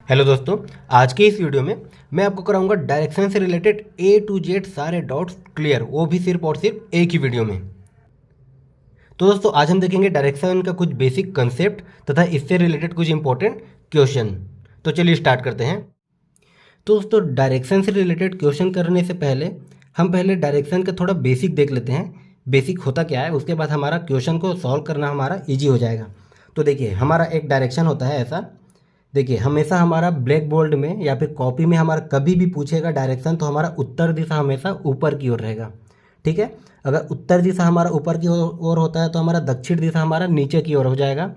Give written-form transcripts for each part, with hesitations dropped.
Hello दोस्तों, आज के इस वीडियो में मैं आपको कराऊंगा डायरेक्शन से रिलेटेड ए टू जेड सारे डॉट्स क्लियर, वो भी सिर्फ और सिर्फ एक ही वीडियो में। तो दोस्तों आज हम देखेंगे डायरेक्शन का कुछ बेसिक कंसेप्ट तथा इससे रिलेटेड कुछ इंपॉर्टेंट क्वेश्चन। तो चलिए स्टार्ट करते हैं। तो दोस्तों डायरेक्शन से रिलेटेड क्वेश्चन करने से पहले हम पहले डायरेक्शन का थोड़ा बेसिक देख लेते हैं, बेसिक होता क्या है। उसके बाद हमारा क्वेश्चन को सॉल्व करना हमारा ईजी हो जाएगा। तो देखिए हमारा एक डायरेक्शन होता है ऐसा। देखिए हमेशा हमारा ब्लैक बोर्ड में या फिर कॉपी में हमारा कभी भी पूछेगा डायरेक्शन, तो हमारा उत्तर दिशा हमेशा ऊपर की ओर रहेगा। ठीक है, अगर उत्तर दिशा हमारा ऊपर की ओर होता है तो हमारा दक्षिण दिशा हमारा नीचे की ओर हो जाएगा।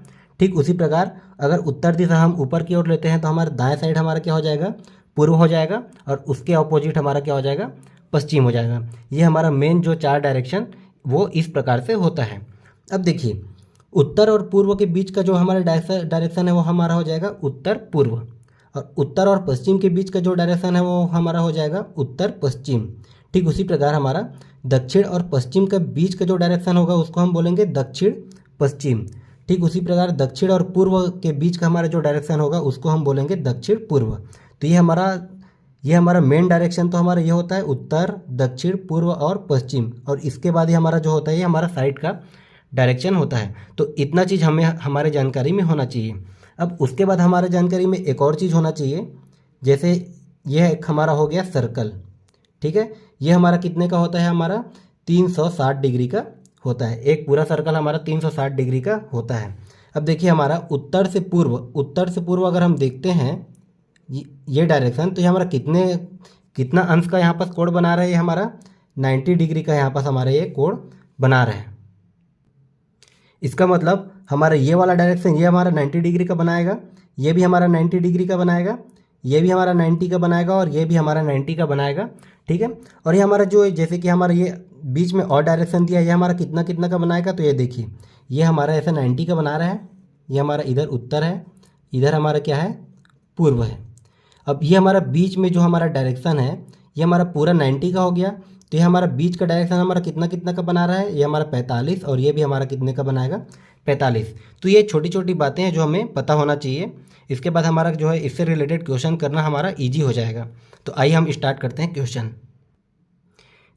ठीक उसी प्रकार अगर उत्तर दिशा हम ऊपर की ओर लेते हैं तो हमारा दाएं साइड हमारा क्या हो जाएगा, पूर्व हो जाएगा, और उसके ऑपोजिट हमारा क्या हो जाएगा, पश्चिम हो जाएगा। ये हमारा मेन जो चार डायरेक्शन वो इस प्रकार से होता है। अब देखिए उत्तर और पूर्व के बीच का जो हमारा डायरेक्शन है वो हमारा हो जाएगा उत्तर पूर्व, और उत्तर और पश्चिम के बीच का जो डायरेक्शन है वो हमारा हो जाएगा उत्तर पश्चिम। ठीक उसी प्रकार हमारा दक्षिण और पश्चिम के बीच का जो डायरेक्शन होगा उसको हम बोलेंगे दक्षिण पश्चिम। ठीक उसी प्रकार दक्षिण और पूर्व के बीच का हमारा जो डायरेक्शन होगा उसको हम बोलेंगे दक्षिण पूर्व। तो ये हमारा मेन डायरेक्शन तो हमारा ये होता है उत्तर, दक्षिण, पूर्व और पश्चिम, और इसके बाद ही हमारा जो होता है ये हमारा साइड का डायरेक्शन होता है। तो इतना चीज़ हमें हमारे जानकारी में होना चाहिए। अब उसके बाद हमारे जानकारी में एक और चीज़ होना चाहिए, जैसे यह एक हमारा हो गया सर्कल। ठीक है, ये हमारा कितने का होता है, हमारा 360 डिग्री का होता है। एक पूरा सर्कल हमारा 360 डिग्री का होता है। अब देखिए हमारा उत्तर से पूर्व अगर हम देखते हैं ये डायरेक्शन, तो ये हमारा कितना अंश का यहाँ पर कोण बना रहा है, ये हमारा 90 डिग्री का यहाँ पर हमारा ये कोण बना रहा है। इसका मतलब हमारा ये वाला डायरेक्शन ये हमारा 90 डिग्री का बनाएगा, ये भी हमारा 90 डिग्री का बनाएगा, ये भी हमारा 90 का बनाएगा, और ये भी हमारा 90 का बनाएगा। ठीक है, और ये हमारा जो जैसे कि हमारा ये बीच में और डायरेक्शन दिया, ये हमारा कितना कितना का बनाएगा। तो ये देखिए ये हमारा ऐसा 90 का बना रहा है, ये हमारा इधर उत्तर है, इधर हमारा क्या है, पूर्व है। अब ये हमारा बीच में जो हमारा डायरेक्शन है ये हमारा पूरा 90 का हो गया। तो ये हमारा बीच का डायरेक्शन हमारा कितना कितना का बना रहा है, ये हमारा 45, और ये भी हमारा कितने का बनाएगा, 45। तो ये छोटी छोटी बातें हैं जो हमें पता होना चाहिए। इसके बाद हमारा जो है इससे रिलेटेड क्वेश्चन करना हमारा इजी हो जाएगा। तो आइए हम स्टार्ट करते हैं क्वेश्चन।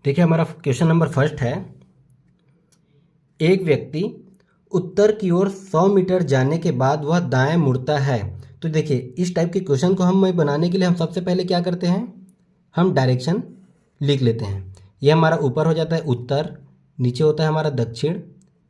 देखिए हमारा क्वेश्चन नंबर फर्स्ट है, एक व्यक्ति उत्तर की ओर 100 मीटर जाने के बाद वह दाएं मुड़ता है। तो देखिए इस टाइप के क्वेश्चन को हम बनाने के लिए हम सबसे पहले क्या करते हैं, हम डायरेक्शन लिख लेते हैं। ये हमारा ऊपर हो जाता है उत्तर, नीचे होता है हमारा दक्षिण,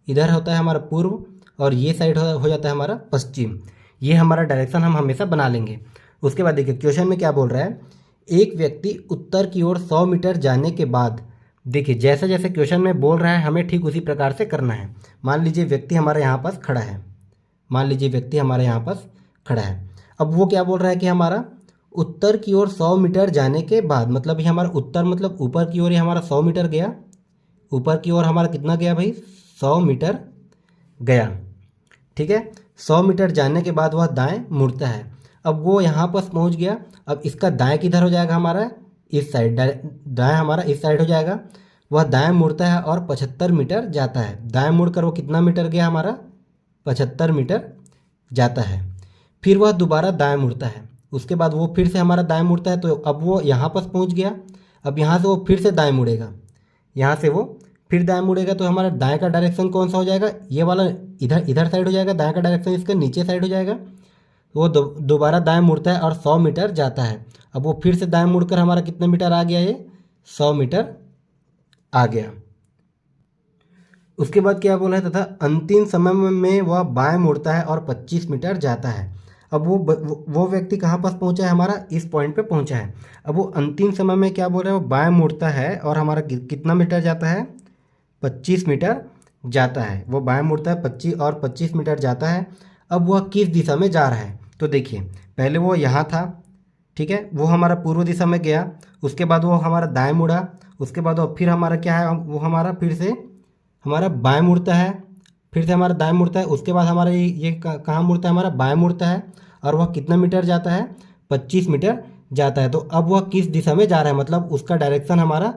इधर होता है हमारा पूर्व, और ये साइड हो जाता है हमारा पश्चिम। ये हमारा डायरेक्शन हम हमेशा बना लेंगे। उसके बाद देखिए क्वेश्चन में क्या बोल रहा है, एक व्यक्ति उत्तर की ओर 100 मीटर जाने के बाद। देखिए जैसे जैसे क्वेश्चन में बोल रहा है हमें ठीक उसी प्रकार से करना है। मान लीजिए व्यक्ति हमारे यहाँ पास खड़ा है, अब वो क्या बोल रहा है कि हमारा उत्तर की ओर 100 मीटर जाने के बाद, मतलब ये हमारा उत्तर मतलब ऊपर की ओर ये हमारा 100 मीटर गया, ऊपर की ओर हमारा कितना गया भाई, 100 मीटर गया। ठीक है, 100 मीटर जाने के बाद वह दाएं मुड़ता है। अब वो यहाँ पर पहुँच गया, अब इसका दाएं किधर हो जाएगा, हमारा इस साइड, दाएं हमारा इस साइड हो जाएगा। वह दाएं मुड़ता है और 75 मीटर जाता है। दाएं मुड़कर वो कितना मीटर गया, हमारा 75 मीटर जाता है। फिर वह दोबारा दाएं मुड़ता है, उसके बाद वो फिर से हमारा दाएं मुड़ता है। तो अब वो यहाँ पर पहुँच गया, अब यहाँ से वो फिर से दाएं मुड़ेगा, यहाँ से वो फिर दाएं मुड़ेगा। तो हमारा दाएं का डायरेक्शन कौन सा हो जाएगा, ये वाला इधर साइड हो जाएगा, दाएं का डायरेक्शन इसका नीचे साइड हो जाएगा। वो दोबारा दाएं मुड़ता है और 100 मीटर जाता है। अब वो फिर से दाएं मुड़कर हमारा कितने मीटर आ गया, ये 100 मीटर आ गया। उसके बाद क्या बोला है, तथा अंतिम समय में वह बाएं मुड़ता है और 25 मीटर जाता है। अब वो व्यक्ति कहाँ पास पहुँचा है, हमारा इस पॉइंट पे पहुँचा है। अब वो अंतिम समय में क्या बोल रहा है, वो बाएं मुड़ता है और हमारा कितना मीटर जाता है, 25 मीटर जाता है। वो बाएं मुड़ता है 25 मीटर जाता है। अब वह किस दिशा में जा रहा है, तो देखिए पहले वो यहाँ था, ठीक है, वो हमारा पूर्व दिशा में गया, उसके बाद वो हमारा दाएं मुड़ा, उसके बाद वो फिर हमारा क्या है, वो हमारा फिर से हमारा बाएं मुड़ता है, फिर से हमारा दाएं मुड़ता है, उसके बाद हमारा ये कहाँ मुड़ता है, हमारा बाएं मुड़ता है, और वह कितना मीटर जाता है, 25 मीटर जाता है। तो अब वह किस दिशा में जा रहा है, मतलब उसका डायरेक्शन हमारा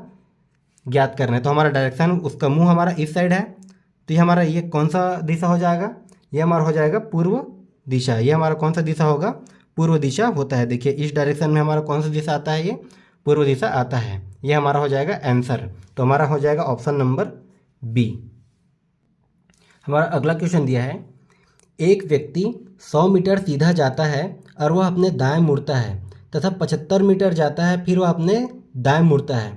ज्ञात करना है। तो हमारा डायरेक्शन, उसका मुंह हमारा इस साइड है, तो ये हमारा ये कौन सा दिशा हो जाएगा, ये हमारा हो जाएगा पूर्व दिशा। ये हमारा कौन सा दिशा होगा, पूर्व दिशा होता है। देखिए इस डायरेक्शन में हमारा कौन सा दिशा आता है, ये पूर्व दिशा आता है। ये हमारा हो जाएगा आंसर। तो हमारा हो जाएगा ऑप्शन नंबर बी। हमारा अगला क्वेश्चन दिया है, एक व्यक्ति 100 मीटर सीधा जाता है और वह अपने दाएं मुड़ता है तथा 75 मीटर जाता है, फिर वह अपने दाएं मुड़ता है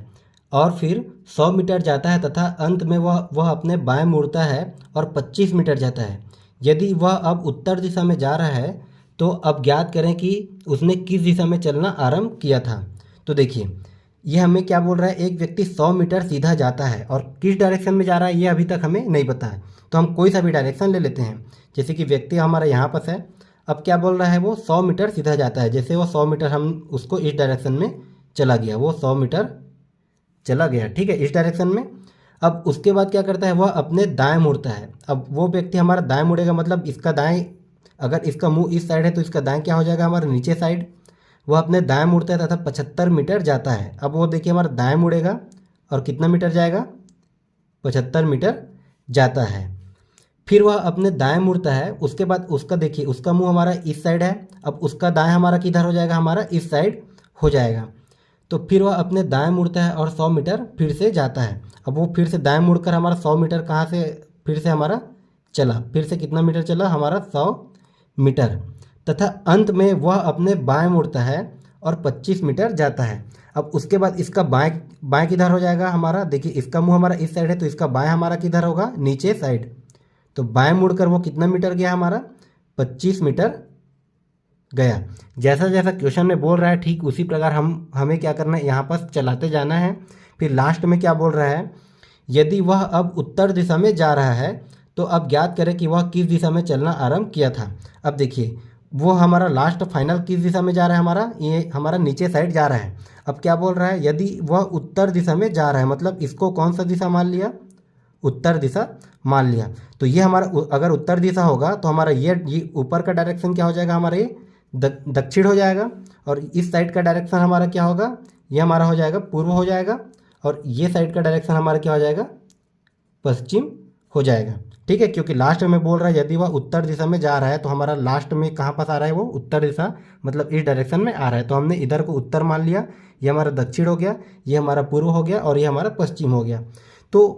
और फिर 100 मीटर जाता है तथा अंत में वह अपने बाएं मुड़ता है और 25 मीटर जाता है। यदि वह अब उत्तर दिशा में जा रहा है तो अब ज्ञात करें कि उसने किस दिशा में चलना आरंभ किया था। तो देखिए ये हमें क्या बोल रहा है, एक व्यक्ति 100 मीटर सीधा जाता है और किस डायरेक्शन में जा रहा है ये अभी तक हमें नहीं पता है। तो हम कोई सा भी डायरेक्शन ले लेते हैं। जैसे कि व्यक्ति हमारा यहाँ पर है, अब क्या बोल रहा है, वो 100 मीटर सीधा जाता है। जैसे वो 100 मीटर हम उसको इस डायरेक्शन में चला गया, वो 100 मीटर चला गया, ठीक है, इस डायरेक्शन में। अब उसके बाद क्या करता है, वह अपने दाएं मुड़ता है। अब वो व्यक्ति हमारा दाएं मुड़ेगा, मतलब इसका दाएं, अगर इसका मुंह इस साइड है तो इसका दाएं क्या हो जाएगा, हमारा नीचे साइड। वह अपने दाएं मुड़ता है तथा 75 मीटर जाता है। अब वो देखिए हमारा दाएं मुड़ेगा और कितना मीटर जाएगा, 75 मीटर जाता है। फिर वह अपने दाएं मुड़ता है, उसके बाद उसका देखिए उसका मुंह हमारा इस साइड है। अब उसका दाएं हमारा किधर हो जाएगा, हमारा इस साइड हो जाएगा। तो फिर वह अपने दाएं मुड़ता है और 100 मीटर फिर से जाता है। अब वो फिर से दाएं मुड़कर हमारा 100 मीटर कहाँ से फिर से हमारा चला, फिर से कितना मीटर चला, हमारा 100 मीटर, तथा अंत में वह अपने बाएं मुड़ता है और 25 मीटर जाता है। अब उसके बाद इसका बाएं किधर हो जाएगा हमारा, देखिए इसका मुंह हमारा इस साइड है तो इसका बाएं हमारा किधर होगा, नीचे साइड। तो बाएं मुड़कर वो कितना मीटर गया, हमारा 25 मीटर गया। जैसा जैसा क्वेश्चन में बोल रहा है ठीक उसी प्रकार हमें क्या करना है, यहाँ पर चलाते जाना है। फिर लास्ट में क्या बोल रहा है, यदि वह अब उत्तर दिशा में जा रहा है तो अब ज्ञात करें कि वह किस दिशा में चलना आरंभ किया था। अब देखिए वो हमारा लास्ट फाइनल किस दिशा में जा रहा है, हमारा ये हमारा नीचे साइड जा रहा है। अब क्या बोल रहा है, यदि वह उत्तर दिशा में जा रहा है, मतलब इसको कौन सा दिशा मान लिया, उत्तर दिशा मान लिया। तो ये हमारा अगर उत्तर दिशा होगा तो हमारा ये ऊपर का डायरेक्शन क्या हो जाएगा, हमारा ये दक्षिण हो जाएगा। और इस साइड का डायरेक्शन हमारा क्या होगा, ये हमारा हो जाएगा पूर्व हो जाएगा। और ये साइड का डायरेक्शन हमारा क्या हो जाएगा, पश्चिम हो जाएगा, ठीक है। क्योंकि लास्ट में बोल रहा है यदि वह उत्तर दिशा में जा रहा है तो हमारा लास्ट में कहाँ पास आ रहा है, वो उत्तर दिशा, मतलब इस डायरेक्शन में आ रहा है। तो हमने इधर को उत्तर मान लिया, ये हमारा दक्षिण हो गया, ये हमारा पूर्व हो गया और ये हमारा पश्चिम हो गया। तो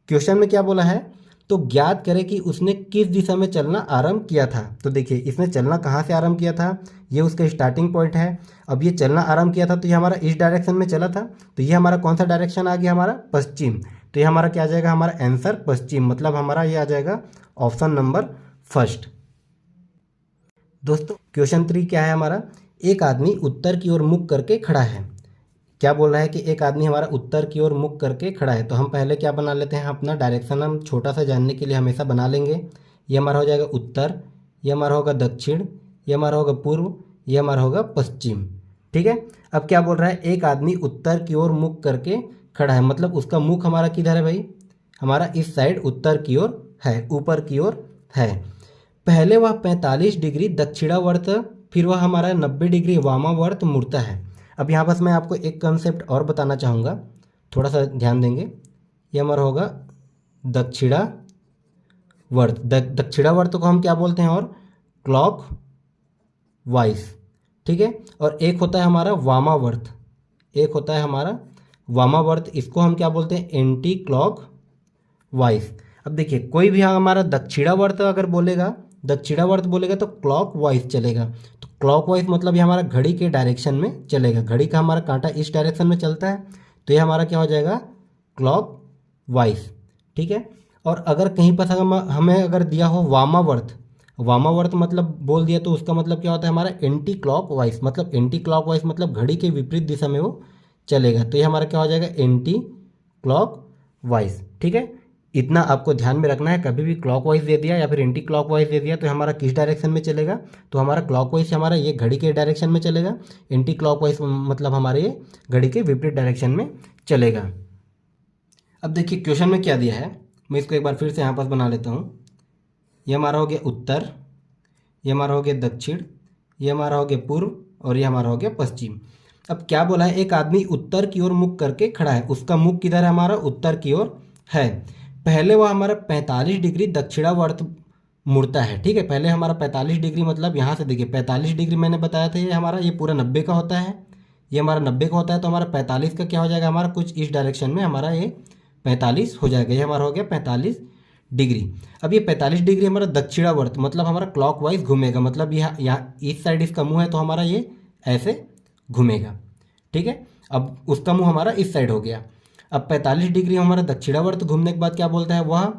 क्वेश्चन में क्या बोला है, तो ज्ञात करें कि उसने किस दिशा में चलना आरंभ किया था। तो देखिए इसने चलना कहाँ से आरंभ किया था, ये उसका स्टार्टिंग पॉइंट है। अब ये चलना आरंभ किया था तो ये हमारा इस डायरेक्शन में चला था, तो ये हमारा कौन सा डायरेक्शन आ गया, हमारा पश्चिम। तो ये हमारा क्या आ जाएगा, हमारा आंसर पश्चिम, मतलब हमारा ये आ जाएगा ऑप्शन नंबर फर्स्ट। दोस्तों क्वेश्चन 3 क्या है हमारा, एक आदमी उत्तर की ओर मुख करके खड़ा है। क्या बोल रहा है कि एक आदमी हमारा उत्तर की ओर मुख करके खड़ा है। तो हम पहले क्या बना लेते हैं, अपना डायरेक्शन हम छोटा सा जानने के लिए हमेशा बना लेंगे। ये हमारा हो जाएगा उत्तर, ये हमारा होगा दक्षिण, ये हमारा होगा पूर्व, ये हमारा होगा पश्चिम, ठीक है। अब क्या बोल रहा है, एक आदमी उत्तर की ओर मुख करके खड़ा है, मतलब उसका मुख हमारा किधर है भाई, हमारा इस साइड उत्तर की ओर है, ऊपर की ओर है। पहले वह 45 डिग्री दक्षिणावर्त, फिर वह हमारा 90 डिग्री वामावर्त मुड़ता है। अब यहाँ बस मैं आपको एक कंसेप्ट और बताना चाहूँगा, थोड़ा सा ध्यान देंगे। ये हमारा होगा दक्षिणावर्त, दक्षिणावर्त को हम क्या बोलते हैं, और क्लॉक वाइज, ठीक है। और एक होता है हमारा वामावर्त, एक होता है हमारा वामावर्त, इसको हम क्या बोलते हैं, एंटी क्लॉक वाइज। अब देखिए कोई भी हमारा दक्षिणावर्त अगर बोलेगा, दक्षिणावर्त बोलेगा तो क्लॉक वाइज चलेगा। तो क्लॉक वाइज मतलब ये हमारा घड़ी के डायरेक्शन में चलेगा, घड़ी का हमारा कांटा इस डायरेक्शन में चलता है, तो ये हमारा क्या हो जाएगा, क्लॉक वाइज, ठीक है। और अगर कहीं पर हमें अगर दिया हो वामावर्त, वामावर्त मतलब बोल दिया तो उसका मतलब क्या होता है, हमारा एंटी क्लॉक वाइज, मतलब एंटी क्लॉक वाइज मतलब घड़ी के विपरीत दिशा में वो चलेगा। तो ये हमारा क्या हो जाएगा, एंटी क्लॉक वाइज, ठीक है। इतना आपको ध्यान में रखना है, कभी भी क्लॉकवाइज दे दिया या फिर एंटी क्लॉकवाइज दे दिया तो हमारा किस डायरेक्शन में चलेगा, तो हमारा क्लॉकवाइज से हमारा ये घड़ी के डायरेक्शन में चलेगा, एंटी क्लॉकवाइज मतलब हमारे ये घड़ी के विपरीत डायरेक्शन में चलेगा। अब देखिए क्वेश्चन में क्या दिया है, मैं इसको एक बार फिर से यहाँ पास बना लेता हूँ। ये हमारा हो गया उत्तर, ये हमारा हो गया दक्षिण, ये हमारा हो गया पूर्व और ये हमारा हो गया पश्चिम। अब क्या बोला है, एक आदमी उत्तर की ओर मुख करके खड़ा है, उसका मुख किधर है, हमारा उत्तर की ओर है। पहले वह हमारा 45 डिग्री दक्षिणावर्त मुड़ता है। ठीक है, पहले हमारा 45 डिग्री मतलब यहाँ से देखिए 45 डिग्री मैंने बताया था, ये हमारा ये पूरा 90 का होता है, ये हमारा 90 का होता है, तो हमारा 45 का क्या हो जाएगा, हमारा कुछ इस डायरेक्शन में हमारा ये 45 हो जाएगा, ये हमारा हो गया 45 डिग्री। अब ये 45 डिग्री हमारा दक्षिणावर्त मतलब हमारा क्लॉकवाइज घूमेगा, मतलब यहाँ इस साइड इसका मुँह है तो हमारा ये ऐसे घूमेगा। ठीक है, अब उसका मुँह हमारा इस साइड हो गया। अब 45 डिग्री हमारा दक्षिणावर्त घूमने के बाद क्या बोलता है, वह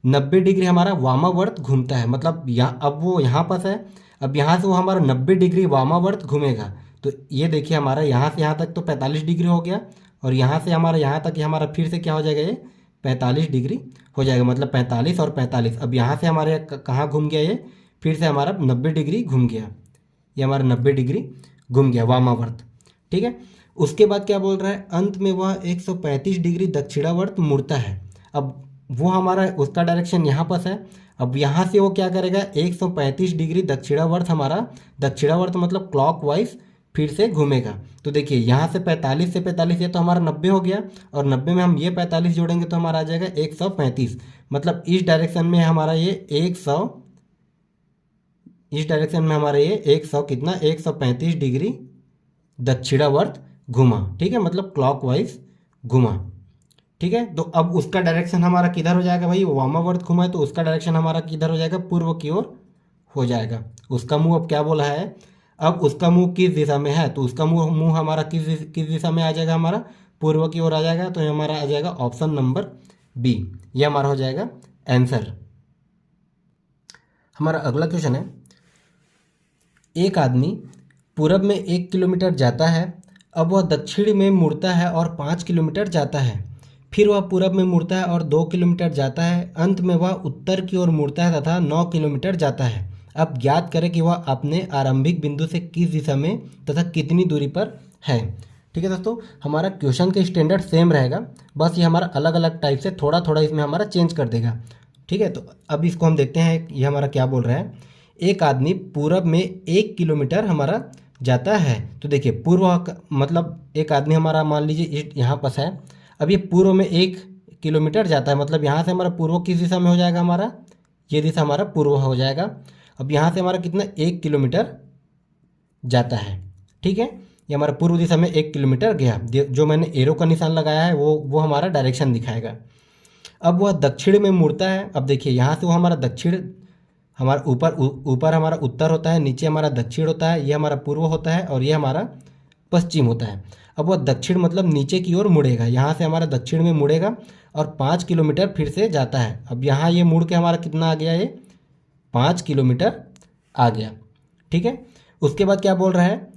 90 डिग्री हमारा वामावर्त घूमता है, मतलब यहाँ अब वो यहाँ पास है, अब यहाँ से वो हमारा 90 डिग्री वामावर्त घूमेगा। तो ये देखिए हमारा यहाँ से यहाँ तक तो 45 डिग्री हो गया, और यहाँ से हमारा यहाँ तक ये हमारा फिर से क्या हो जाएगा, ये 45 डिग्री हो जाएगा, मतलब 45 और 45। अब यहाँ से हमारे कहाँ घूम गया, ये फिर से हमारा 90 डिग्री घूम गया, ये हमारा 90 डिग्री घूम गया वामावर्त। ठीक है, उसके बाद क्या बोल रहा है, अंत में वह 135 डिग्री दक्षिणावर्त मुड़ता है। अब वो हमारा उसका डायरेक्शन यहाँ पर है, अब यहाँ से वो क्या करेगा, 135 डिग्री दक्षिणावर्त, हमारा दक्षिणावर्त मतलब क्लॉकवाइज फिर से घूमेगा। तो देखिए यहाँ से 45 से 45 ये तो हमारा 90 हो गया, और 90 में हम ये 45 जोड़ेंगे तो हमारा आ जाएगा 135, मतलब इस डायरेक्शन में हमारा ये 100, इस डायरेक्शन में हमारा ये 100 कितना 135 डिग्री दक्षिणावर्त घुमा। ठीक है, मतलब क्लॉकवाइज घुमा। ठीक है, तो अब उसका डायरेक्शन हमारा किधर हो जाएगा भाई, वामावर्त घुमा है तो उसका डायरेक्शन हमारा किधर हो जाएगा, पूर्व की ओर हो जाएगा। उसका मुंह अब क्या बोला है, अब उसका मुंह किस दिशा में है, तो उसका मुंह हमारा किस दिशा में आ जाएगा, हमारा पूर्व की ओर आ जाएगा। तो ये हमारा आ जाएगा ऑप्शन नंबर बी, ये हमारा हो जाएगा आंसर। हमारा अगला क्वेश्चन है, एक आदमी पूरब में 1 किलोमीटर जाता है, अब वह दक्षिण में मुड़ता है और 5 किलोमीटर जाता है, फिर वह पूरब में मुड़ता है और 2 किलोमीटर जाता है, अंत में वह उत्तर की ओर मुड़ता है तथा 9 किलोमीटर जाता है। अब ज्ञात करें कि वह अपने आरंभिक बिंदु से किस दिशा में तथा कितनी दूरी पर है। ठीक है दोस्तों, हमारा क्वेश्चन का स्टैंडर्ड सेम रहेगा, बस ये हमारा अलग अलग टाइप से थोड़ा थोड़ा इसमें हमारा चेंज कर देगा। ठीक है, तो अब इसको हम देखते हैं, ये हमारा क्या बोल रहा है, एक आदमी पूरब में 1 किलोमीटर हमारा जाता है। तो देखिए पूर्व मतलब एक आदमी हमारा मान लीजिए यहाँ पर है, अब ये पूर्व में 1 किलोमीटर जाता है, मतलब यहाँ से हमारा पूर्व किस दिशा में हो जाएगा, हमारा ये दिशा हमारा पूर्व हो जाएगा। अब यहाँ से हमारा कितना 1 किलोमीटर जाता है। ठीक है, ये हमारा पूर्व दिशा में 1 किलोमीटर गया, जो मैंने एरो का निशान लगाया है वो हमारा डायरेक्शन दिखाएगा। अब वह दक्षिण में मुड़ता है, अब देखिए यहाँ से वो हमारा दक्षिण, हमारा ऊपर हमारा उत्तर होता है, नीचे हमारा दक्षिण होता है, ये हमारा पूर्व होता है और ये हमारा पश्चिम होता है। अब वह दक्षिण मतलब नीचे की ओर मुड़ेगा, यहाँ से हमारा दक्षिण में मुड़ेगा और 5 किलोमीटर फिर से जाता है। अब यहाँ ये मुड़ के हमारा कितना आ गया, ये 5 किलोमीटर आ गया। ठीक है, उसके बाद क्या बोल रहा है,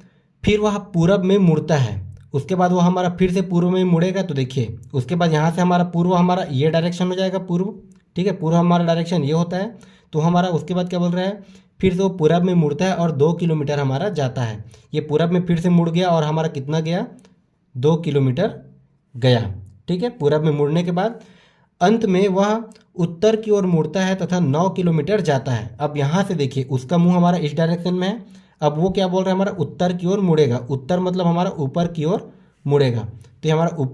फिर वह पूरब में मुड़ता है, उसके बाद वो हमारा फिर से पूर्व में मुड़ेगा। तो देखिए उसके बाद यहाँ से हमारा पूर्व, हमारा ये डायरेक्शन हो जाएगा पूर्व। ठीक है, पूर्व हमारा डायरेक्शन ये होता है, तो हमारा उसके बाद क्या बोल रहा है, फिर से वो पूरब में मुड़ता है और 2 किलोमीटर हमारा जाता है। ये पूरब में फिर से मुड़ गया और हमारा कितना गया, 2 किलोमीटर गया। ठीक है, पूरब में मुड़ने के बाद अंत में वह उत्तर की ओर मुड़ता है तथा 9 किलोमीटर जाता है। अब यहाँ से देखिए उसका मुंह हमारा इस डायरेक्शन में है, अब वो क्या बोल रहा है, हमारा उत्तर की ओर मुड़ेगा, उत्तर मतलब हमारा ऊपर की ओर मुड़ेगा। तो ये हमारा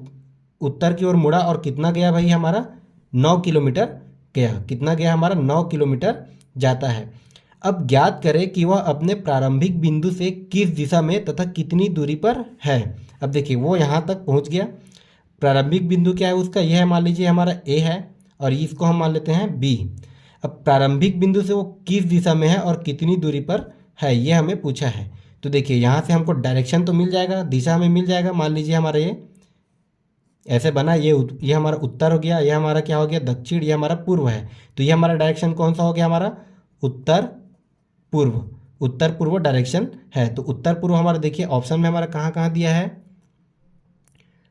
उत्तर की ओर मुड़ा और कितना गया भाई, हमारा 9 किलोमीटर गया। कितना गया, हमारा 9 किलोमीटर जाता है। अब ज्ञात करें कि वह अपने प्रारंभिक बिंदु से किस दिशा में तथा कितनी दूरी पर है। अब देखिए वो यहाँ तक पहुँच गया, प्रारंभिक बिंदु क्या है उसका, यह है मान लीजिए हमारा ए है और इसको हम मान लेते हैं बी। अब प्रारंभिक बिंदु से वो किस दिशा में है और कितनी दूरी पर है, ये हमें पूछा है। तो देखिए यहाँ से हमको डायरेक्शन तो मिल जाएगा, दिशा हमें मिल जाएगा। मान लीजिए हमारा ये ऐसे बना, ये हमारा उत्तर हो गया, ये हमारा क्या हो गया दक्षिण, ये हमारा पूर्व है। तो ये हमारा डायरेक्शन कौन सा हो गया, हमारा उत्तर पूर्व, उत्तर पूर्व डायरेक्शन है। तो उत्तर पूर्व हमारा देखिए ऑप्शन में हमारा कहाँ कहाँ दिया है,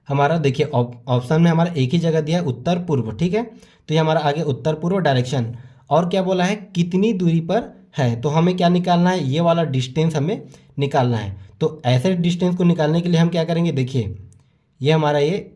हमारा देखिए ऑप्शन में हमारा एक ही जगह दिया है, उत्तर पूर्व। ठीक है, तो ये हमारा आगे उत्तर पूर्व डायरेक्शन। और क्या बोला है, कितनी दूरी पर है, तो हमें क्या निकालना है, ये वाला डिस्टेंस हमें निकालना है। तो ऐसे डिस्टेंस को निकालने के लिए हम क्या करेंगे, देखिए ये हमारा ये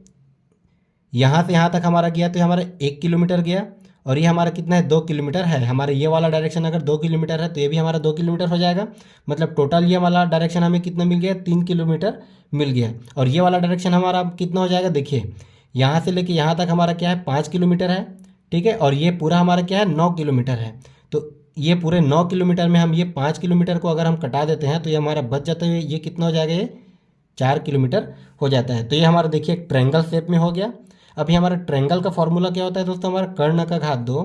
यहाँ से यहाँ तक हमारा गया, तो हमारा 1 किलोमीटर गया और ये हमारा कितना है, 2 किलोमीटर है। हमारे ये वाला डायरेक्शन अगर 2 किलोमीटर है तो ये भी हमारा 2 किलोमीटर हो जाएगा, मतलब टोटल ये वाला डायरेक्शन हमें कितना मिल गया, 3 किलोमीटर मिल गया। और ये वाला डायरेक्शन हमारा कितना हो जाएगा, देखिए यहाँ से लेके यहाँ तक हमारा क्या है, 5 किलोमीटर है। ठीक है, और ये पूरा हमारा क्या है, 9 किलोमीटर है। तो ये पूरे 9 किलोमीटर में हम ये 5 किलोमीटर को अगर हम कटा देते हैं तो ये हमारा बच जाता है, ये कितना हो जाएगा, ये 4 किलोमीटर हो जाता है। तो ये हमारा देखिए ट्रायंगल शेप में हो गया। अभी हमारा ट्रायंगल का फॉर्मूला क्या होता है दोस्तों, हमारा कर्ण का घात 2,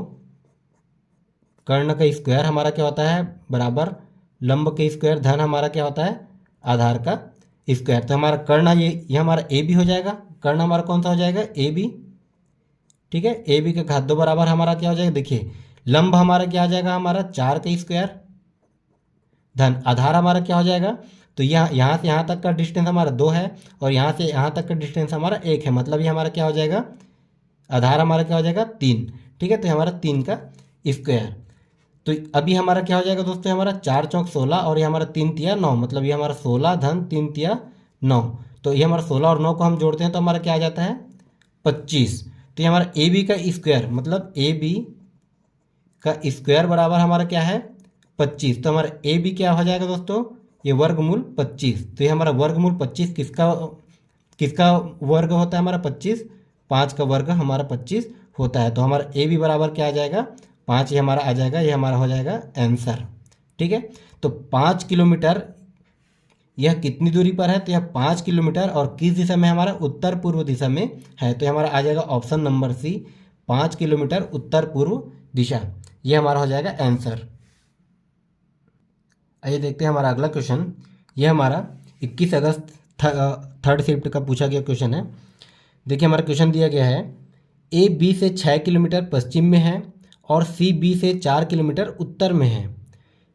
कर्ण का स्क्वायर हमारा क्या होता है बराबर लंब के स्क्वायर धन हमारा क्या होता है आधार का स्क्वायर। तो हमारा कर्ण ये हमारा ए बी हो जाएगा, कर्ण हमारा कौन सा हो जाएगा ए बी, ठीक है। ए बी का घात 2 बराबर हमारा क्या हो जाएगा, देखिए लंब हमारा क्या आ जाएगा हमारा 4 का स्क्वायर धन आधार हमारा क्या हो जाएगा, तो यहाँ से यहाँ तक का डिस्टेंस हमारा 2 है और यहाँ से यहाँ तक का डिस्टेंस हमारा 1 है, मतलब ये हमारा क्या हो जाएगा आधार हमारा क्या हो जाएगा 3, ठीक है। तो हमारा 3 का स्क्वायर। तो अभी हमारा क्या हो जाएगा दोस्तों, हमारा 4 चौक 16 और ये हमारा 3 तिया 9, मतलब ये हमारा 16 धन 3 तिया 9। तो ये हमारा 16 और 9 को हम जोड़ते हैं तो हमारा क्या आ जाता है 25। तो ये हमारा ए बी का स्क्वायर, मतलब ए बी का स्क्वायर बराबर हमारा क्या है 25। तो हमारा ए बी क्या हो जाएगा दोस्तों, ये वर्गमूल 25। तो ये हमारा वर्गमूल 25 किसका किसका वर्ग होता है हमारा 25, 5 का वर्ग हमारा 25 होता है। तो हमारा ए बी बराबर क्या आ जाएगा 5, ये हमारा आ जाएगा, ये हमारा हो जाएगा आंसर, ठीक है। तो 5 किलोमीटर यह कितनी दूरी पर है, तो यह 5 किलोमीटर और किस दिशा में हमारा उत्तर पूर्व दिशा में है। तो हमारा आ जाएगा ऑप्शन नंबर सी, 5 किलोमीटर उत्तर पूर्व दिशा, ये हमारा हो जाएगा आंसर। आइए देखते हैं हमारा अगला क्वेश्चन। यह हमारा 21 अगस्त थर्ड शिफ्ट का पूछा गया क्वेश्चन है। देखिए हमारा क्वेश्चन दिया गया है ए बी से 6 किलोमीटर पश्चिम में है और सी बी से 4 किलोमीटर उत्तर में है,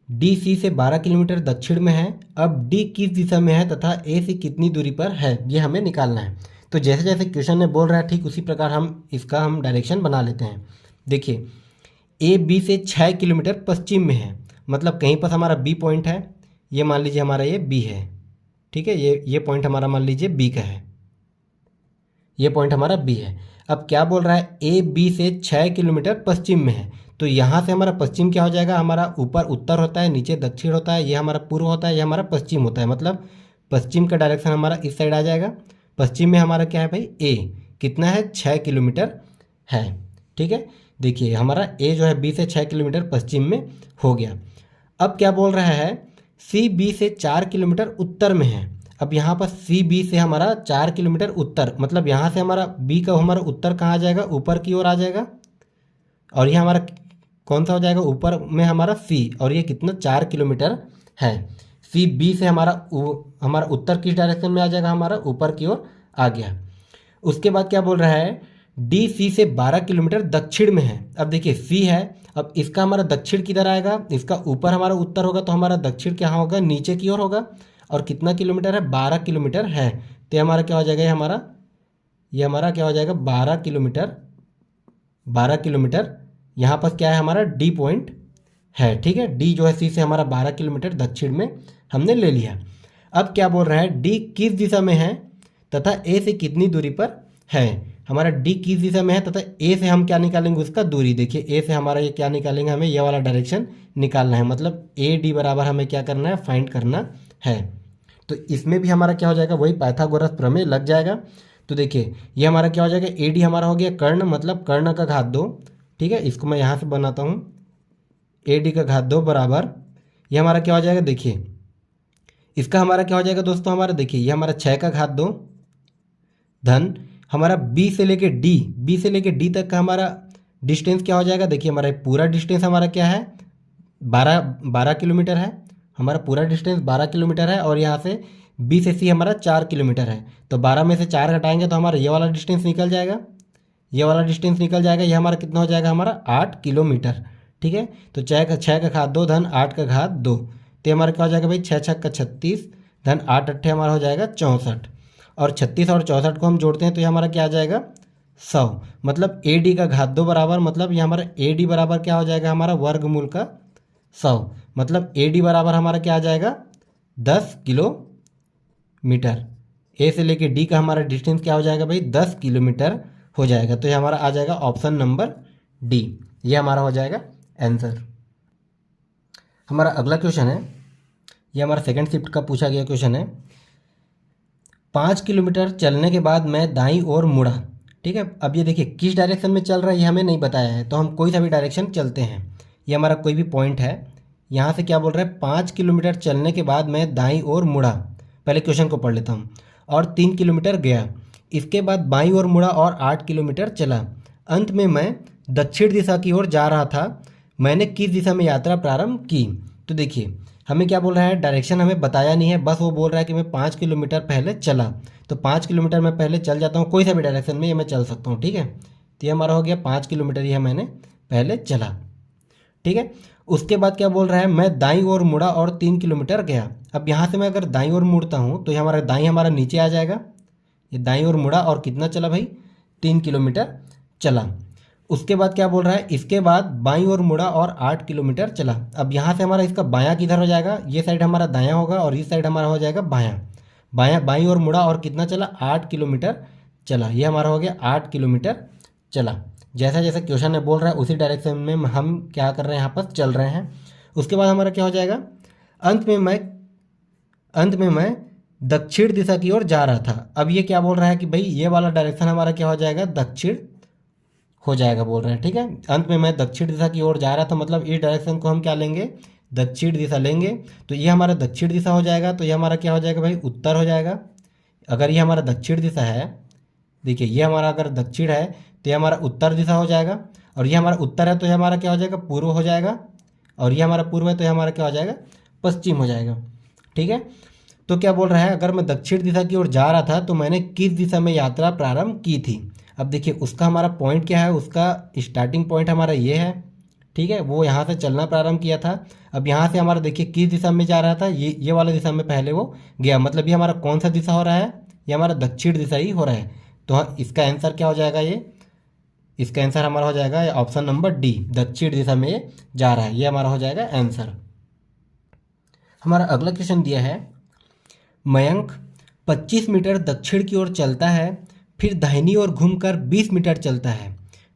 डी सी से 12 किलोमीटर दक्षिण में है। अब डी किस दिशा में है तथा ए से कितनी दूरी पर है, ये हमें निकालना है। तो जैसे जैसे क्वेश्चन में बोल रहा है ठीक उसी प्रकार हम डायरेक्शन बना लेते हैं। देखिए ए बी से 6 किलोमीटर पश्चिम में है, मतलब कहीं पर हमारा बी पॉइंट है, ये मान लीजिए हमारा ये बी है, ठीक है। ये पॉइंट हमारा मान लीजिए बी का है, ये पॉइंट हमारा बी है। अब क्या बोल रहा है ए बी से 6 किलोमीटर पश्चिम में है, तो यहाँ से हमारा पश्चिम क्या हो जाएगा, हमारा ऊपर उत्तर होता है, नीचे दक्षिण होता है, ये हमारा पूर्व होता है, ये हमारा पश्चिम होता है, मतलब पश्चिम का डायरेक्शन हमारा इस साइड आ जाएगा। पश्चिम में हमारा क्या है भाई ए कितना है 6 किलोमीटर है, ठीक है। देखिए हमारा ए जो है बी से 6 किलोमीटर पश्चिम में हो गया। अब क्या बोल रहा है सी बी से 4 किलोमीटर उत्तर में है। अब यहाँ पर सी बी से हमारा 4 किलोमीटर उत्तर, मतलब यहाँ से हमारा बी का हमारा उत्तर कहाँ आ जाएगा, ऊपर की ओर आ जाएगा, और ये हमारा कौन सा हो जाएगा ऊपर में हमारा सी, और ये कितना 4 किलोमीटर है। सी बी से हमारा उत्तर किस डायरेक्शन में आ जाएगा, हमारा ऊपर की ओर आ गया। उसके बाद क्या बोल रहा है डी सी से 12 किलोमीटर दक्षिण में है। अब देखिए सी है, अब इसका हमारा दक्षिण किधर आएगा, इसका ऊपर हमारा उत्तर होगा, तो हमारा दक्षिण क्या होगा नीचे की ओर होगा, और कितना किलोमीटर है 12 किलोमीटर है। तो हमारा क्या हो जाएगा, ये हमारा क्या हो जाएगा 12 किलोमीटर यहाँ पर क्या है हमारा डी पॉइंट है, ठीक है। डी जो है सी से हमारा 12 किलोमीटर दक्षिण में हमने ले लिया। अब क्या बोल रहा है डी किस दिशा में है तथा ए से कितनी दूरी पर है। हमारा डी किस दिशा में है तथा ए से हम क्या निकालेंगे उसका दूरी। देखिए ए से हमारा ये क्या निकालेंगे, हमें ये वाला डायरेक्शन निकालना है, मतलब ए डी बराबर हमें क्या करना है फाइंड करना है। तो इसमें भी हमारा क्या हो जाएगा वही पाइथागोरस प्रमेय लग जाएगा। तो देखिए ये हमारा क्या हो जाएगा ए डी हमारा हो गया कर्ण, मतलब कर्ण का घात 2, ठीक है। इसको मैं यहाँ से बनाता हूँ, ए डी का घात 2 बराबर ये हमारा क्या हो जाएगा, देखिए इसका हमारा क्या हो जाएगा दोस्तों, हमारा देखिए ये हमारा 6 का घात 2 धन हमारा बी से लेके डी तक का हमारा डिस्टेंस क्या हो जाएगा। देखिए हमारा पूरा डिस्टेंस हमारा क्या है 12 किलोमीटर है, हमारा पूरा डिस्टेंस 12 किलोमीटर है, और यहाँ से बी से सी हमारा 4 किलोमीटर है। तो 12 में से 4 घटाएंगे तो हमारा ये वाला डिस्टेंस निकल जाएगा, ये हमारा कितना हो जाएगा हमारा 8 किलोमीटर, ठीक है। तो 6 का घात 2 धन 8 का घात 2, तो हमारा क्या हो जाएगा भाई 6 छक्का 36 धन 8 अट्ठे हमारा हो जाएगा 64, और 36 और 64 को हम जोड़ते हैं तो ये हमारा क्या आ जाएगा 100, मतलब ए डी का घात 2 बराबर, मतलब ये हमारा ए डी बराबर क्या हो जाएगा हमारा वर्गमूल का 100, मतलब ए डी बराबर हमारा क्या आ जाएगा 10 किलोमीटर। ए से लेके डी का हमारा डिस्टेंस क्या हो जाएगा भाई 10 किलोमीटर हो जाएगा। तो ये हमारा आ जाएगा ऑप्शन नंबर डी, ये हमारा हो जाएगा आंसर। हमारा अगला क्वेश्चन है, ये हमारा सेकंड शिफ्ट का पूछा गया क्वेश्चन है। 5 किलोमीटर चलने के बाद मैं दाईं ओर मुड़ा, ठीक है। अब ये देखिए किस डायरेक्शन में चल रहा है ये हमें नहीं बताया है, तो हम कोई सा भी डायरेक्शन चलते हैं। ये हमारा कोई भी पॉइंट है, यहाँ से क्या बोल रहा है 5 किलोमीटर चलने के बाद मैं दाईं ओर मुड़ा, पहले क्वेश्चन को पढ़ लेता हूँ, और 3 किलोमीटर गया, इसके बाद बाईं ओर मुड़ा और 8 किलोमीटर चला, अंत में मैं दक्षिण दिशा की ओर जा रहा था, मैंने किस दिशा में यात्रा प्रारंभ की। तो देखिए हमें क्या बोल रहा है, डायरेक्शन हमें बताया नहीं है, बस वो बोल रहा है कि मैं 5 किलोमीटर पहले चला। तो 5 किलोमीटर मैं पहले चल जाता हूँ, कोई सा भी डायरेक्शन में ये मैं चल सकता हूँ, ठीक है। तो ये हमारा हो गया 5 किलोमीटर, ये मैंने पहले चला, ठीक है। उसके बाद क्या बोल रहा है, मैं दाईं ओर मुड़ा और 3 किलोमीटर गया। अब यहाँ से मैं अगर दाईं ओर मुड़ता हूँ तो ये हमारा दाईं हमारा नीचे आ जाएगा, ये दाईं ओर मुड़ा और कितना चला भाई 3 किलोमीटर चला। उसके बाद क्या बोल रहा है, इसके बाद बाईं ओर मुड़ा और 8 किलोमीटर चला। अब यहाँ से हमारा इसका बायां किधर हो जाएगा, ये साइड हमारा दायां होगा और इस साइड हमारा हो जाएगा बायां। बायां बाईं ओर मुड़ा और कितना चला 8 किलोमीटर चला, ये हमारा हो गया 8 किलोमीटर चला। जैसा जैसा क्वेश्चन में बोल रहा है उसी डायरेक्शन में हम क्या कर रहे हैं, यहाँ पर चल रहे हैं। उसके बाद हमारा क्या हो जाएगा, अंत में मैं दक्षिण दिशा की ओर जा रहा था। अब ये क्या बोल रहा है कि भाई ये वाला डायरेक्शन हमारा क्या हो जाएगा, दक्षिण हो जाएगा बोल रहे हैं, ठीक है। अंत में मैं दक्षिण दिशा की ओर जा रहा था, मतलब इस डायरेक्शन को हम क्या लेंगे, दक्षिण दिशा लेंगे। तो ये हमारा दक्षिण दिशा हो जाएगा, तो ये हमारा क्या हो जाएगा भाई, उत्तर हो जाएगा। अगर ये हमारा दक्षिण दिशा है, देखिए ये हमारा अगर दक्षिण है तो ये हमारा उत्तर दिशा हो जाएगा, और ये हमारा उत्तर है तो ये हमारा क्या हो जाएगा, पूर्व हो जाएगा, और ये हमारा पूर्व है तो ये हमारा क्या हो जाएगा, पश्चिम हो जाएगा, ठीक है। तो क्या बोल रहा है, अगर मैं दक्षिण दिशा की ओर जा रहा था तो मैंने किस दिशा में यात्रा प्रारंभ की थी। अब देखिए उसका हमारा पॉइंट क्या है, उसका स्टार्टिंग पॉइंट हमारा ये है, ठीक है, वो यहाँ से चलना प्रारंभ किया था। अब यहाँ से हमारा देखिए किस दिशा में जा रहा था, ये वाला दिशा में पहले वो गया, मतलब ये हमारा कौन सा दिशा हो रहा है, ये हमारा दक्षिण दिशा ही हो रहा है। तो हाँ, इसका आंसर क्या हो जाएगा, ये इसका आंसर हमारा हो जाएगा ऑप्शन नंबर डी, दक्षिण दिशा में जा रहा है, ये हमारा हो जाएगा आंसर। हमारा अगला क्वेश्चन दिया है, मयंक 25 मीटर दक्षिण की ओर चलता है, फिर दाहिनी ओर घूमकर 20 मीटर चलता है,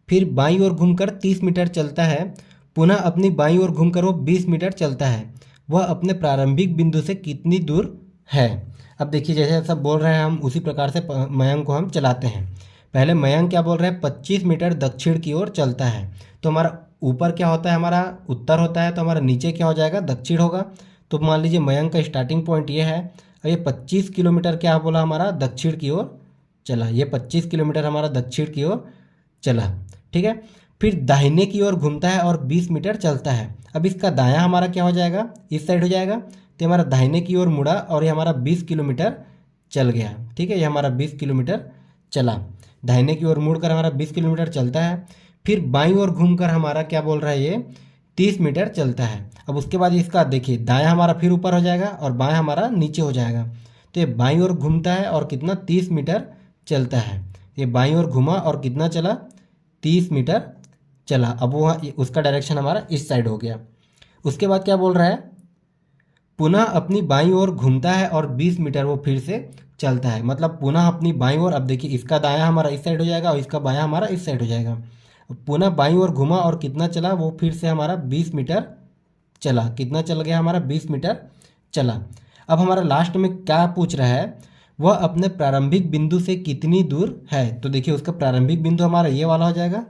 फिर बाईं ओर घूमकर 30 मीटर चलता है, पुनः अपनी बाईं ओर घूमकर वो 20 मीटर चलता है, वह अपने प्रारंभिक बिंदु से कितनी दूर है। अब देखिए जैसे सब बोल रहे हैं हम उसी प्रकार से मयंक को हम चलाते हैं। पहले मयंक क्या बोल रहे हैं, 25 मीटर दक्षिण की ओर चलता है, तो हमारा ऊपर क्या होता है, हमारा उत्तर होता है, तो हमारा नीचे क्या हो जाएगा, दक्षिण होगा। तो मान लीजिए मयंक का स्टार्टिंग पॉइंट ये है, और ये 25 किलोमीटर क्या बोला हमारा दक्षिण की ओर चला, ये 25 किलोमीटर हमारा दक्षिण की ओर चला, ठीक है। फिर दाहिने की ओर घूमता है और 20 मीटर चलता है। अब इसका दायां हमारा क्या हो जाएगा, इस साइड हो जाएगा, तो हमारा दाहिने की ओर मुड़ा और ये हमारा 20 किलोमीटर चल गया, ठीक है, ये हमारा 20 किलोमीटर चला, दाहिने की ओर मुड़कर हमारा 20 किलोमीटर चलता है। फिर बाईं ओर घूमकर हमारा क्या बोल रहा है, ये 30 मीटर चलता है। अब उसके बाद इसका देखिए दायां हमारा फिर ऊपर हो जाएगा और बायां हमारा नीचे हो जाएगा, तो ये बाईं ओर घूमता है और कितना 30 मीटर चलता है, ये बाईं ओर घुमा और कितना चला 30 मीटर चला। अब वो उसका डायरेक्शन हमारा इस साइड हो गया। उसके बाद क्या बोल रहा है, पुनः अपनी बाईं ओर घूमता है और 20 मीटर वो फिर से चलता है, मतलब पुनः अपनी बाईं ओर। अब देखिए इसका दायां हमारा इस साइड हो जाएगा और इसका बायां हमारा इस साइड हो जाएगा। पुनः बाईं ओर घुमा और कितना चला, वो फिर से हमारा 20 मीटर चला, कितना चल गया हमारा 20 मीटर चला। अब हमारा लास्ट में क्या पूछ रहा है, वह अपने प्रारंभिक बिंदु से कितनी दूर है। तो देखिए उसका प्रारंभिक बिंदु हमारा ये वाला हो जाएगा,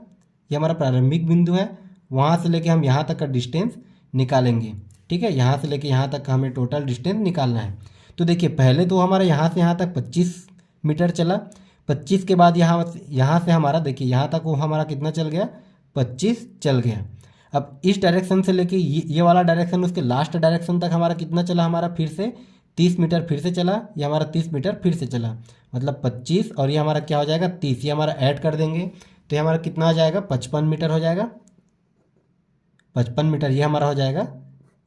ये हमारा प्रारंभिक बिंदु है, वहाँ से लेके हम यहाँ तक का डिस्टेंस निकालेंगे, ठीक है, यहाँ से लेके यहाँ तक का हमें टोटल डिस्टेंस निकालना है। तो देखिए पहले तो हमारा यहाँ से यहाँ तक 25 मीटर चला, 25 के बाद यहाँ से हमारा देखिए यहाँ तक वो हमारा कितना चल गया, 25 चल गया। अब इस डायरेक्शन से लेके ये वाला डायरेक्शन उसके लास्ट डायरेक्शन तक हमारा कितना चला, हमारा फिर से 30 मीटर फिर से चला, ये हमारा 30 मीटर फिर से चला, मतलब 25 और ये हमारा क्या हो जाएगा 30, ये हमारा ऐड कर देंगे तो ये हमारा कितना आ जाएगा 55 मीटर हो जाएगा, 55 मीटर ये हमारा हो जाएगा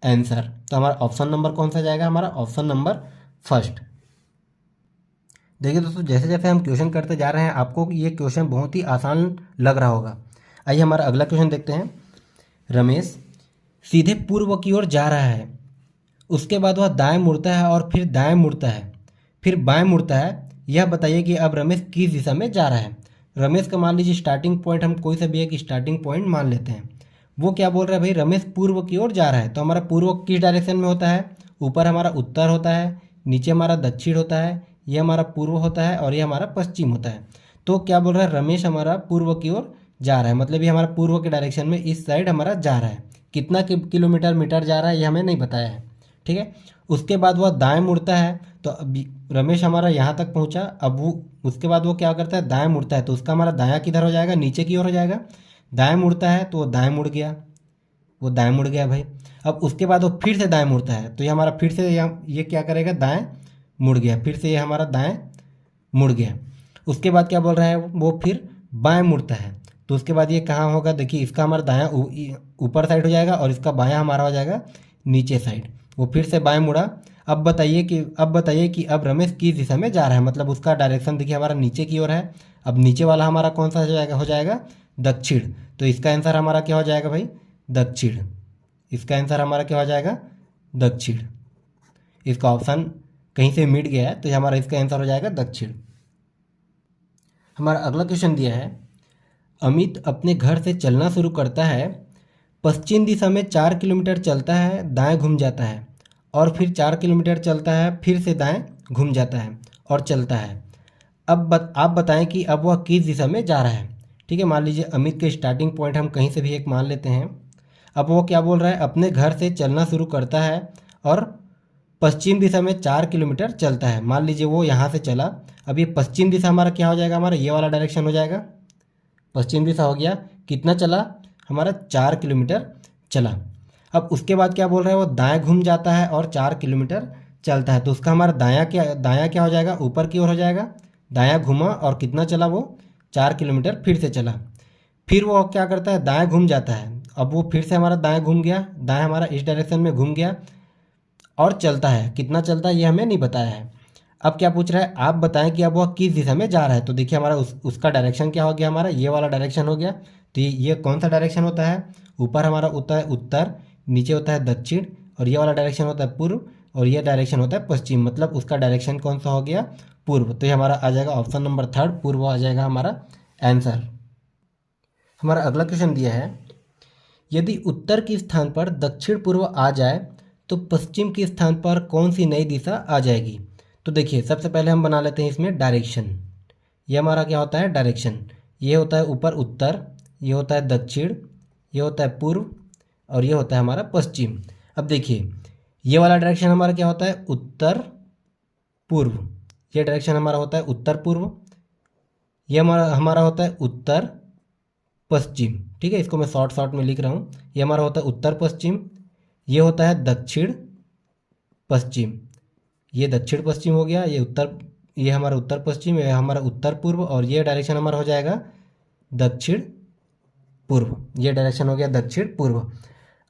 आंसर। तो हमारा ऑप्शन नंबर कौन सा जाएगा, हमारा ऑप्शन नंबर फर्स्ट। देखिए दोस्तों जैसे जैसे हम क्वेश्चन करते जा रहे हैं आपको ये क्वेश्चन बहुत ही आसान लग रहा होगा। आइए हमारा अगला क्वेश्चन देखते हैं। रमेश सीधे पूर्व की ओर जा रहा है, उसके बाद वह दाएं मुड़ता है और फिर दाएं मुड़ता है, फिर बाएं मुड़ता है। यह बताइए कि अब रमेश किस दिशा में जा रहा है। रमेश का मान लीजिए स्टार्टिंग पॉइंट हम कोई सा भी एक स्टार्टिंग पॉइंट मान लेते हैं। वो क्या बोल रहा है भाई, रमेश पूर्व की ओर जा रहा है। तो हमारा पूर्व किस डायरेक्शन में होता है, ऊपर हमारा उत्तर होता है, नीचे हमारा दक्षिण होता है, ये हमारा पूर्व होता है और ये हमारा पश्चिम होता है। तो क्या बोल रहा है, रमेश हमारा पूर्व की ओर जा रहा है, मतलब ये हमारा पूर्व के डायरेक्शन में इस साइड हमारा जा रहा है, कितना किलोमीटर मीटर जा रहा है ये हमें नहीं बताया है, ठीक है। उसके बाद वह दाएं मुड़ता है, तो अब रमेश हमारा यहाँ तक पहुँचा। अब वो उसके बाद वो क्या करता है, दाएं मुड़ता है, तो उसका हमारा दायां किधर हो जाएगा, नीचे की ओर हो जाएगा। दाएं मुड़ता है तो वो दाएं मुड़ गया, वो दाएं मुड़ गया भाई। अब उसके बाद वो फिर से दाएं मुड़ता है, तो ये हमारा फिर से ये क्या करेगा, दाएं मुड़ गया, फिर से ये हमारा दाएं मुड़ गया। उसके बाद क्या बोल रहा है, वो फिर बाएं मुड़ता है, तो उसके बाद ये कहाँ होगा, देखिए इसका हमारा दायां ऊपर साइड हो जाएगा और इसका बायां हमारा हो जाएगा नीचे साइड। वो फिर से बाएं मुड़ा। अब बताइए कि अब रमेश किस दिशा में जा रहा है, मतलब उसका डायरेक्शन देखिए हमारा नीचे की ओर है। अब नीचे वाला हमारा कौन सा हो जाएगा दक्षिण। तो इसका आंसर हमारा क्या हो जाएगा भाई, दक्षिण। इसका आंसर हमारा क्या हो जाएगा, दक्षिण। इसका ऑप्शन कहीं से मिट गया है, तो हमारा इसका आंसर हो जाएगा दक्षिण। हमारा अगला क्वेश्चन दिया है, अमित अपने घर से चलना शुरू करता है, पश्चिम दिशा में 4 किलोमीटर चलता है, दाएं घूम जाता है, और फिर 4 किलोमीटर चलता है, फिर से दाएं घूम जाता है और चलता है। अब आप बताएं कि अब वह किस दिशा में जा रहा है, ठीक है। मान लीजिए अमित के स्टार्टिंग पॉइंट हम कहीं से भी एक मान लेते हैं। अब वो क्या बोल रहा है, अपने घर से चलना शुरू करता है और पश्चिम दिशा में 4 किलोमीटर चलता है। मान लीजिए वो यहाँ से चला, अब ये पश्चिम दिशा हमारा क्या हो जाएगा, हमारा ये वाला डायरेक्शन हो जाएगा, पश्चिम दिशा हो गया। कितना चला, हमारा 4 किलोमीटर चला। अब उसके बाद क्या बोल रहा है, वो दाएं घूम जाता है और 4 किलोमीटर चलता है, तो उसका हमारा दायां क्या हो जाएगा, ऊपर की ओर हो जाएगा। दायां घूमा और कितना चला, वो 4 किलोमीटर फिर से चला। फिर वो क्या करता है, दाएं घूम जाता है। अब वो फिर से हमारा दाएं घूम गया, दाएं हमारा इस डायरेक्शन में घूम गया और चलता है। कितना चलता है ये हमें नहीं बताया है। अब क्या पूछ रहा है, आप बताएं कि अब वह किस दिशा में जा रहा है। तो देखिए हमारा उसका डायरेक्शन क्या हो गया, हमारा ये वाला डायरेक्शन हो गया। तो ये कौन सा डायरेक्शन होता है, ऊपर हमारा होता है उत्तर, नीचे होता है दक्षिण, और ये वाला डायरेक्शन होता है पूर्व, और ये डायरेक्शन होता है पश्चिम, मतलब उसका डायरेक्शन कौन सा हो गया, पूर्व। तो ये हमारा आ जाएगा ऑप्शन नंबर 3, पूर्व आ जाएगा हमारा आंसर। हमारा अगला क्वेश्चन दिया है, यदि उत्तर के स्थान पर दक्षिण पूर्व आ जाए तो पश्चिम के स्थान पर कौन सी नई दिशा आ जाएगी। तो देखिए सबसे पहले हम बना लेते हैं इसमें डायरेक्शन। ये हमारा क्या होता है, डायरेक्शन। ये होता है ऊपर उत्तर, ये होता है दक्षिण, ये होता है पूर्व, और ये होता है हमारा पश्चिम। अब देखिए ये वाला डायरेक्शन हमारा क्या होता है, उत्तर पूर्व। ये डायरेक्शन हमारा होता है उत्तर पूर्व। ये हमारा होता है उत्तर पश्चिम, ठीक है। इसको मैं शॉर्ट में लिख रहा हूँ। ये हमारा होता है उत्तर पश्चिम, ये होता है दक्षिण पश्चिम। ये दक्षिण पश्चिम हो गया, ये हमारा उत्तर पश्चिम, ये हमारा उत्तर पूर्व, और ये डायरेक्शन हमारा हो जाएगा दक्षिण पूर्व। ये डायरेक्शन हो गया दक्षिण पूर्व।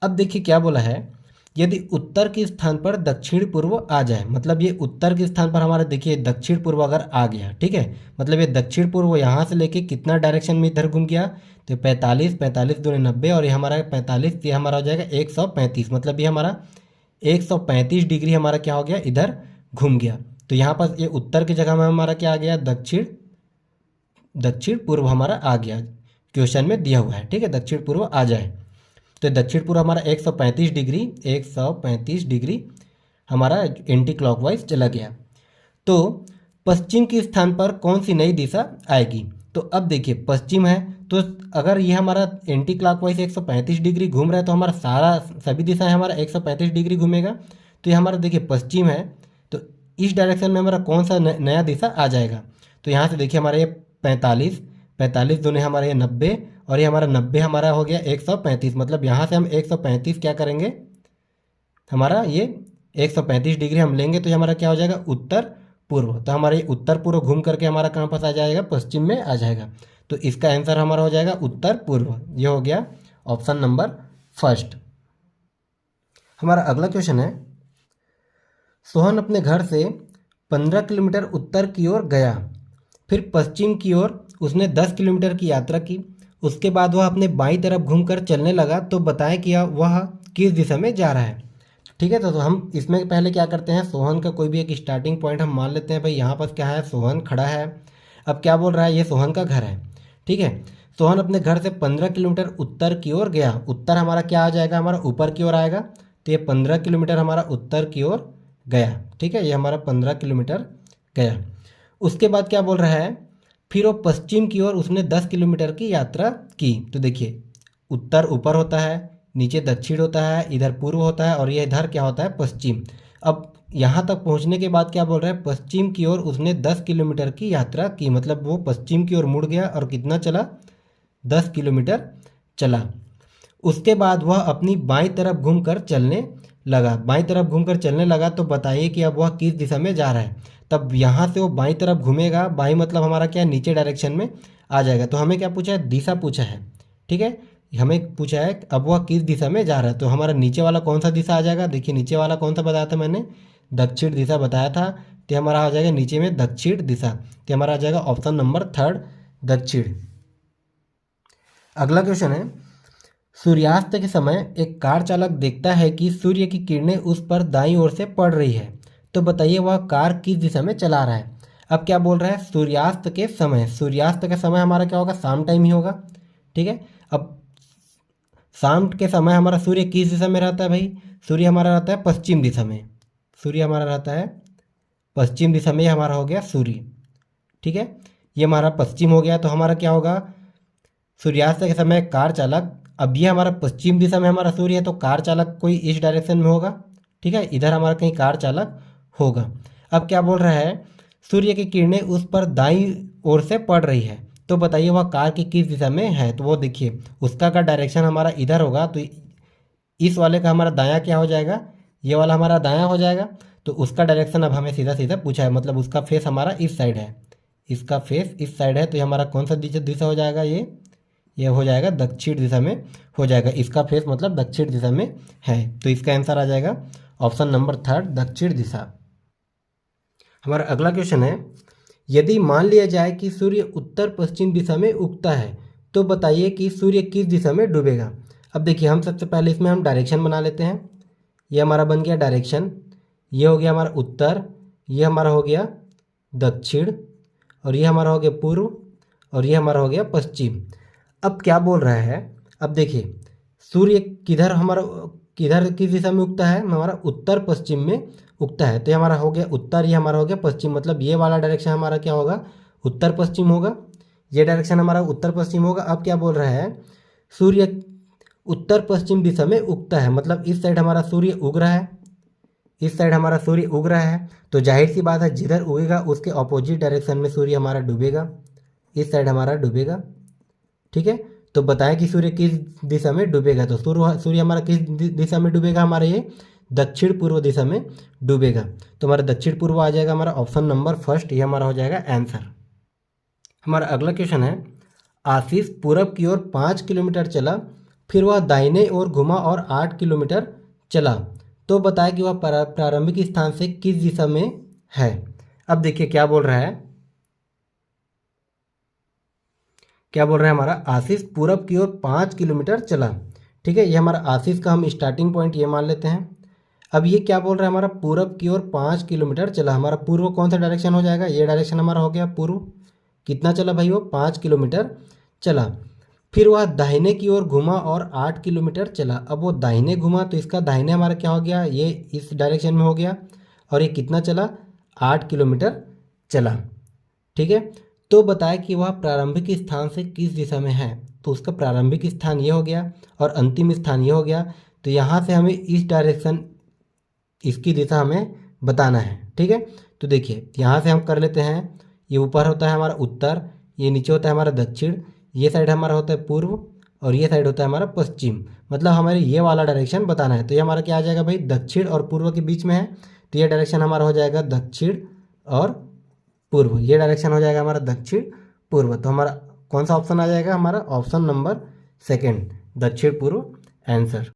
अब देखिए क्या बोला है, यदि उत्तर के स्थान पर दक्षिण पूर्व आ जाए, मतलब ये उत्तर के स्थान पर हमारा देखिए दक्षिण पूर्व अगर आ गया, ठीक है, मतलब ये दक्षिण पूर्व यहाँ से लेके कितना डायरेक्शन में इधर घूम गया, तो 45 दूनी 90, और ये हमारा 45, ये हमारा हो जाएगा 135, मतलब ये हमारा 135 डिग्री हमारा क्या हो गया, इधर घूम गया। तो यहाँ पर ये उत्तर की जगह में हमारा क्या आ गया, दक्षिण पूर्व हमारा आ गया, क्वेश्चन में दिया हुआ है, ठीक है। दक्षिण पूर्व आ जाए तो दक्षिण पूर्व हमारा 135 डिग्री हमारा एंटी क्लॉकवाइज चला गया। तो पश्चिम के स्थान पर कौन सी नई दिशा आएगी। तो अब देखिए पश्चिम है, तो अगर ये हमारा एंटी क्लॉकवाइज 135 डिग्री घूम रहा है, तो हमारा सभी दिशाएं हमारा 135 डिग्री घूमेगा। तो ये हमारा देखिए पश्चिम है, तो इस डायरेक्शन में हमारा कौन सा नया दिशा आ जाएगा। तो यहाँ से देखिए हमारा ये 45 दोनों हमारा ये 90, और ये हमारा 90 हमारा हो गया 135, मतलब यहाँ से हम 135 क्या करेंगे, हमारा ये 135 डिग्री हम लेंगे, तो ये हमारा क्या हो जाएगा, उत्तर पूर्व। तो हमारा ये उत्तर पूर्व घूम करके हमारा कहाँ पास आ जाएगा, पश्चिम में आ जाएगा। तो इसका आंसर हमारा हो जाएगा उत्तर पूर्व। ये हो गया ऑप्शन नंबर 1। हमारा अगला क्वेश्चन है, सोहन अपने घर से 15 किलोमीटर उत्तर की ओर गया, फिर पश्चिम की ओर उसने 10 किलोमीटर की यात्रा की, उसके बाद वह अपने बाईं तरफ घूमकर चलने लगा, तो बताएं कि वह किस दिशा में जा रहा है। ठीक है, तो हम इसमें पहले क्या करते हैं, सोहन का कोई भी एक स्टार्टिंग पॉइंट हम मान लेते हैं। भाई यहाँ पर क्या है, सोहन खड़ा है। अब क्या बोल रहा है, ये सोहन का घर है, ठीक है। सोहन अपने घर से 15 किलोमीटर उत्तर की ओर गया। उत्तर हमारा क्या आ जाएगा, हमारा ऊपर की ओर आएगा। तो ये 15 किलोमीटर हमारा उत्तर की ओर गया, ठीक है। ये हमारा 15 किलोमीटर गया। उसके बाद क्या बोल रहा है, फिर वो पश्चिम की ओर उसने 10 किलोमीटर की यात्रा की। तो देखिए उत्तर ऊपर होता है, नीचे दक्षिण होता है, इधर पूर्व होता है और ये इधर क्या होता है, पश्चिम। अब यहाँ तक पहुँचने के बाद क्या बोल रहा है, पश्चिम की ओर उसने 10 किलोमीटर की यात्रा की, मतलब वो पश्चिम की ओर मुड़ गया और कितना चला, 10 किलोमीटर चला। उसके बाद वह अपनी बाईं तरफ घूमकर चलने लगा। बाईं तरफ घूमकर चलने लगा तो बताइए कि अब वह किस दिशा में जा रहा है। तब यहाँ से वो बाईं तरफ घूमेगा, बाईं मतलब हमारा क्या है, नीचे डायरेक्शन में आ जाएगा। तो हमें क्या पूछा है, दिशा पूछा है, ठीक है। हमें पूछा है अब वह किस दिशा में जा रहा है, तो हमारा नीचे वाला कौन सा दिशा आ जाएगा, देखिए नीचे वाला कौन सा बताया था मैंने, दक्षिण दिशा बताया था। तो हमारा आ जाएगा नीचे में दक्षिण दिशा, तो हमारा आ जाएगा ऑप्शन नंबर 3 दक्षिण। अगला क्वेश्चन है, सूर्यास्त के समय एक कार चालक देखता है कि सूर्य की किरणें उस पर दाईं ओर से पड़ रही है। तो बताइए वह कार किस दिशा में चला रहा है। अब क्या बोल रहा है, सूर्यास्त के समय, सूर्यास्त का समय हमारा क्या होगा, शाम टाइम ही होगा, ठीक है। अब शाम के समय हमारा सूर्य किस दिशा में रहता है भाई, सूर्य हमारा रहता है पश्चिम दिशा में, सूर्य हमारा रहता है पश्चिम दिशा में, ये हमारा हो गया सूर्य, ठीक है। ये हमारा पश्चिम हो गया। तो हमारा क्या होगा, सूर्यास्त के समय कार चालक, अब ये हमारा पश्चिम दिशा में हमारा सूर्य है तो कार चालक कोई इस डायरेक्शन में होगा, ठीक है, इधर हमारा कहीं कार चालक होगा। अब क्या बोल रहा है, सूर्य की किरणें उस पर दाईं ओर से पड़ रही है। तो बताइए वह कार की किस दिशा में है। तो वो देखिए उसका का डायरेक्शन हमारा इधर होगा, तो इस वाले का हमारा दायां क्या हो जाएगा, ये वाला हमारा दायां हो जाएगा। तो उसका डायरेक्शन अब हमें सीधा सीधा पूछा है, मतलब उसका फेस हमारा इस साइड है, इसका फेस इस साइड है। तो ये हमारा कौन सा दिशा हो जाएगा, ये हो जाएगा दक्षिण दिशा में हो जाएगा, इसका फेस मतलब दक्षिण दिशा में है। तो इसका आंसर आ जाएगा ऑप्शन नंबर 3 दक्षिण दिशा। हमारा अगला क्वेश्चन है, यदि मान लिया जाए कि सूर्य उत्तर पश्चिम दिशा में उगता है तो बताइए कि सूर्य किस दिशा में डूबेगा। अब देखिए हम सबसे पहले इसमें हम डायरेक्शन बना लेते हैं। ये हमारा बन गया डायरेक्शन, ये हो गया हमारा उत्तर, ये हमारा हो गया दक्षिण, और ये हमारा हो गया पूर्व, और ये हमारा हो गया पश्चिम। अब क्या बोल रहा है, अब देखिए सूर्य किधर किस दिशा में उगता है, हमारा उत्तर पश्चिम में उगता है। तो ये हमारा हो गया उत्तर, ये हमारा हो गया पश्चिम, मतलब ये वाला डायरेक्शन हमारा क्या होगा, उत्तर पश्चिम होगा, ये डायरेक्शन हमारा उत्तर पश्चिम होगा। अब क्या बोल रहा है, सूर्य उत्तर पश्चिम दिशा में उगता है, मतलब इस साइड हमारा सूर्य उग रहा है, इस साइड हमारा सूर्य उग रहा है। तो जाहिर सी बात है जिधर उगेगा उसके ऑपोजिट डायरेक्शन में सूर्य हमारा डूबेगा, इस साइड हमारा डूबेगा, ठीक है। तो बताएं कि सूर्य किस दिशा में डूबेगा। तो सूर्य हमारा किस दिशा में डूबेगा, हमारा ये दक्षिण पूर्व दिशा में डूबेगा। तो हमारा दक्षिण पूर्व आ जाएगा हमारा ऑप्शन नंबर 1, ये हमारा हो जाएगा आंसर। हमारा अगला क्वेश्चन है, आशीष पूरब की ओर 5 किलोमीटर चला, फिर वह दाहिने ओर घुमा और 8 किलोमीटर चला। तो बताएं कि वह प्रारंभिक स्थान से किस दिशा में है। अब देखिए क्या बोल रहा है, क्या बोल रहा है, हमारा आशीष पूरब की ओर 5 किलोमीटर चला, ठीक है। ये हमारा आशीष का हम स्टार्टिंग पॉइंट ये मान लेते हैं। अब ये क्या बोल रहा है, हमारा पूरब की ओर 5 किलोमीटर चला, हमारा पूर्व कौन सा डायरेक्शन हो जाएगा, ये डायरेक्शन हमारा हो गया पूर्व। कितना चला भाई, वो 5 किलोमीटर चला। फिर वह दाहिने की ओर घुमा और 8 किलोमीटर चला। अब वो दाहिने घुमा तो इसका दाहिने हमारा क्या हो गया, ये इस डायरेक्शन में हो गया, और ये कितना चला, 8 किलोमीटर चला, ठीक है। तो बताया कि वह प्रारंभिक स्थान से किस दिशा में है। तो उसका प्रारंभिक स्थान ये हो गया और अंतिम स्थान ये हो गया। तो यहाँ से हमें इस डायरेक्शन, इसकी दिशा हमें बताना है, ठीक है। तो देखिए यहाँ से हम कर लेते हैं, ये ऊपर होता है हमारा उत्तर, ये नीचे होता है हमारा दक्षिण, ये साइड हमारा होता है पूर्व, और ये साइड होता है हमारा पश्चिम, मतलब हमारे ये वाला डायरेक्शन बताना है। तो ये हमारा क्या आ जाएगा भाई, दक्षिण और पूर्व के बीच में है, तो ये डायरेक्शन हमारा हो जाएगा दक्षिण और पूर्व, ये डायरेक्शन हो जाएगा हमारा दक्षिण पूर्व। तो हमारा कौन सा ऑप्शन आ जाएगा, हमारा ऑप्शन नंबर 2 दक्षिण पूर्व आंसर।